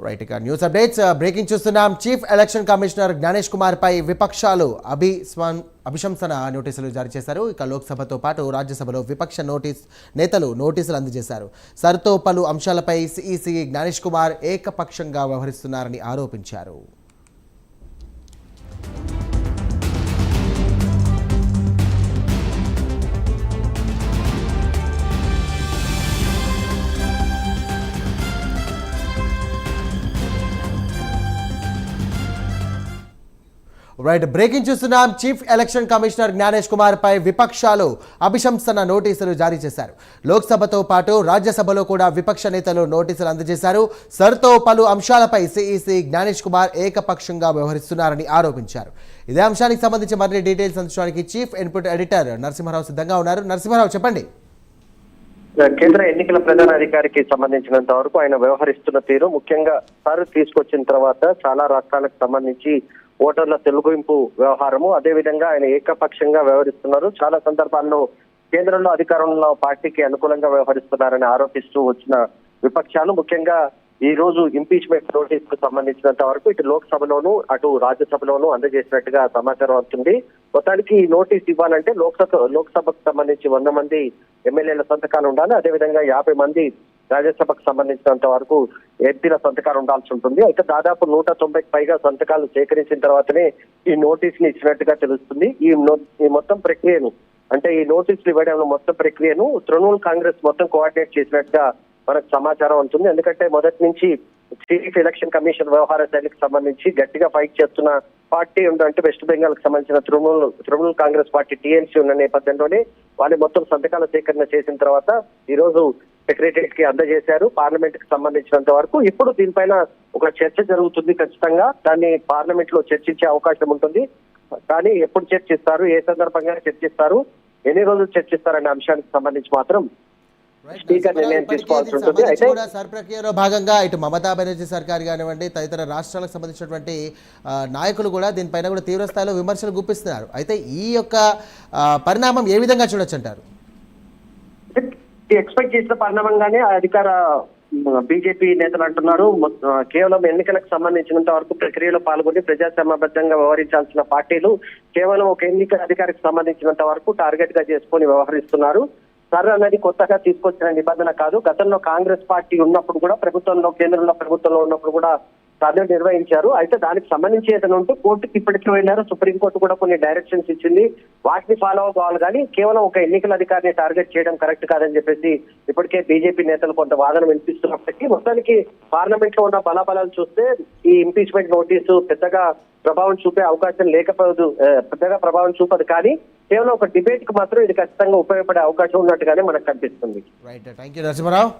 Right ఇక news updates breaking చూస్తున్నాం. Chief election commissioner Gyanesh Kumar పై విపక్షాలు అభిశంసన నోటీసులు జారీ చేశారు. ఇక లోక్సభతో పాటు రాజ్యసభలో విపక్ష నేతలు నోటీసులు అందజేశారు. సర్తో పలు అంశాలపై సిఈసి జ్ఞానేష్ కుమార్ ఏకపక్షంగా వ్యవహరిస్తున్నారని ఆరోపించారు. రైట్ బ్రేకింగ్ చూస్తున్నాం. Chief election commissioner Gyanesh Kumar పై విపక్షాలు అభిశంసన నోటీసులు జారీ చేశారు. లోక్సభతో పాటు రాజ్యసభలో కూడా విపక్ష నేతలు నోటీసులు అందజేశారు. సర్తో పలు అంశాలపై సిఈసి జ్ఞానేష్ కుమార్ ఏకపక్షంగా వ్యవహరిస్తున్నారని ఆరోపించారు. ఇదే అంశానికి సంబంధించి మరిన్ని డీటెయిల్స్ అందించడానికి చీఫ్ ఇన్పుట్ ఎడిటర్ నరసింహారావు సిద్ధంగా ఉన్నారు. నరసింహారావు, చెప్పండి. కేంద్ర ఎన్నికల ప్రధాన అధికారికి సంబంధించినంత వరకు ఆయన వ్యవహరిస్తున్న తీరు, ముఖ్యంగా సార్ తీసుకొచ్చిన తర్వాత చాలా రాష్ట్రాలకు సంబంధించి ఓటర్ల తొలగింపు వ్యవహారము, అదేవిధంగా ఆయన ఏకపక్షంగా వ్యవహరిస్తున్నారు. చాలా సందర్భాల్లో కేంద్రంలో అధికారంలో పార్టీకి అనుకూలంగా వ్యవహరిస్తున్నారని ఆరోపిస్తూ వచ్చిన విపక్షాలు ముఖ్యంగా ఈ రోజు ఇంపీచ్మెంట్ నోటీస్ కు సంబంధించినంత వరకు ఇటు లోక్సభలోను అటు రాజ్యసభలోను అందజేసినట్టుగా సమాచారం వస్తుంది. మొత్తానికి ఈ నోటీస్ ఇవ్వాలంటే లోక్సభకు సంబంధించి 100 మంది ఎమ్మెల్యేల సంతకాలు ఉండాలి. అదేవిధంగా 50 మంది రాజ్యసభకు సంబంధించినంత వరకు ఎంపీల సంతకాలు ఉండాల్సి ఉంటుంది. అయితే దాదాపు 190కి పైగా సంతకాలు సేకరించిన తర్వాతనే ఈ నోటీస్ ని ఇచ్చినట్టుగా తెలుస్తుంది. ఈ మొత్తం ప్రక్రియను, అంటే ఈ నోటీసులు ఇవ్వడంలో మొత్తం ప్రక్రియను తృణమూల్ కాంగ్రెస్ మొత్తం కోఆర్డినేట్ చేసినట్టుగా మనకు సమాచారం ఉంటుంది. ఎందుకంటే మొదటి నుంచి చీఫ్ ఎలక్షన్ కమిషన్ వ్యవహార శైలికి సంబంధించి గట్టిగా ఫైట్ చేస్తున్న పార్టీ ఉందంటే వెస్ట్ బెంగాల్ కి సంబంధించిన తృణమూల్ కాంగ్రెస్ పార్టీ టీఎంసీ ఉన్న నేపథ్యంలోనే వాళ్ళు మొత్తం సంతకాల సేకరణ చేసిన తర్వాత ఈ రోజు సెక్రటరియట్ కి అందజేశారు. పార్లమెంట్ కి సంబంధించినంత వరకు ఇప్పుడు దీనిపైన ఒక చర్చ జరుగుతుంది. ఖచ్చితంగా దాన్ని పార్లమెంట్ లో చర్చించే అవకాశం ఉంటుంది. కానీ ఎప్పుడు చర్చిస్తారు, ఏ సందర్భంగా చర్చిస్తారు, ఎన్ని రోజులు చర్చిస్తారనే అంశానికి సంబంధించి మాత్రం స్పీకర్ నిర్ణయం తీసుకోవాల్సి ఉంటుంది. అయితే సర్ ప్రక్రియలో భాగంగా ఇటు మమతా బెనర్జీ సర్కార్ కానివ్వండి, తదితర రాష్ట్రాలకు సంబంధించినటువంటి నాయకులు కూడా దీనిపైన కూడా తీవ్ర స్థాయిలో విమర్శలు గుప్పిస్తున్నారు. అయితే ఈ యొక్క పరిణామం ఏ విధంగా చూడొచ్చు అంటారు? ఎక్స్పెక్ట్ చేసిన పరిణామంగానే అధికార బీజేపీ నేతలు అంటున్నారు. కేవలం ఎన్నికలకు సంబంధించినంత వరకు ప్రక్రియలో పాల్గొని ప్రజాస్వామ్యబద్ధంగా వ్యవహరించాల్సిన పార్టీలు కేవలం ఒక ఎన్నికల అధికారికి సంబంధించినంత వరకు టార్గెట్ గా చేసుకుని వ్యవహరిస్తున్నారు. సర్ అనేది కొత్తగా తీసుకొచ్చిన నిబంధన కాదు. గతంలో కాంగ్రెస్ పార్టీ ఉన్నప్పుడు కూడా కేంద్రంలో ప్రభుత్వంలో ఉన్నప్పుడు కూడా సర్వే నిర్వహించారు. అయితే దానికి సంబంధించి ఏదైనా ఉంటే కోర్టుకి ఇప్పటికే వెళ్ళారు. సుప్రీంకోర్టు కూడా కొన్ని డైరెక్షన్స్ ఇచ్చింది, వాటిని ఫాలో అవ్వాలి. కానీ కేవలం ఒక ఎన్నికల అధికారిని టార్గెట్ చేయడం కరెక్ట్ కాదని చెప్పేసి ఇప్పటికే బీజేపీ నేతలు కొంత వాదన వినిపిస్తున్నప్పటికీ మొత్తానికి పార్లమెంట్ లో ఉన్న బలాబలాలు చూస్తే ఈ ఇంపీచ్మెంట్ నోటీసు పెద్దగా ప్రభావం చూపే అవకాశం లేకపోదు, పెద్దగా ప్రభావం చూపదు. కానీ కేవలం ఒక డిబేట్ కి మాత్రం ఇది ఖచ్చితంగా ఉపయోగపడే అవకాశం ఉన్నట్టుగానే మనకు కనిపిస్తుంది. Right, thank you Narasimha Rao.